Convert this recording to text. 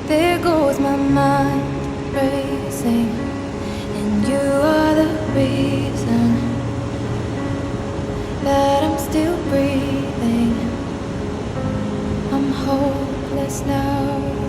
There goes my mind racing, and you are the reason that I'm still breathing. I'm hopeless now.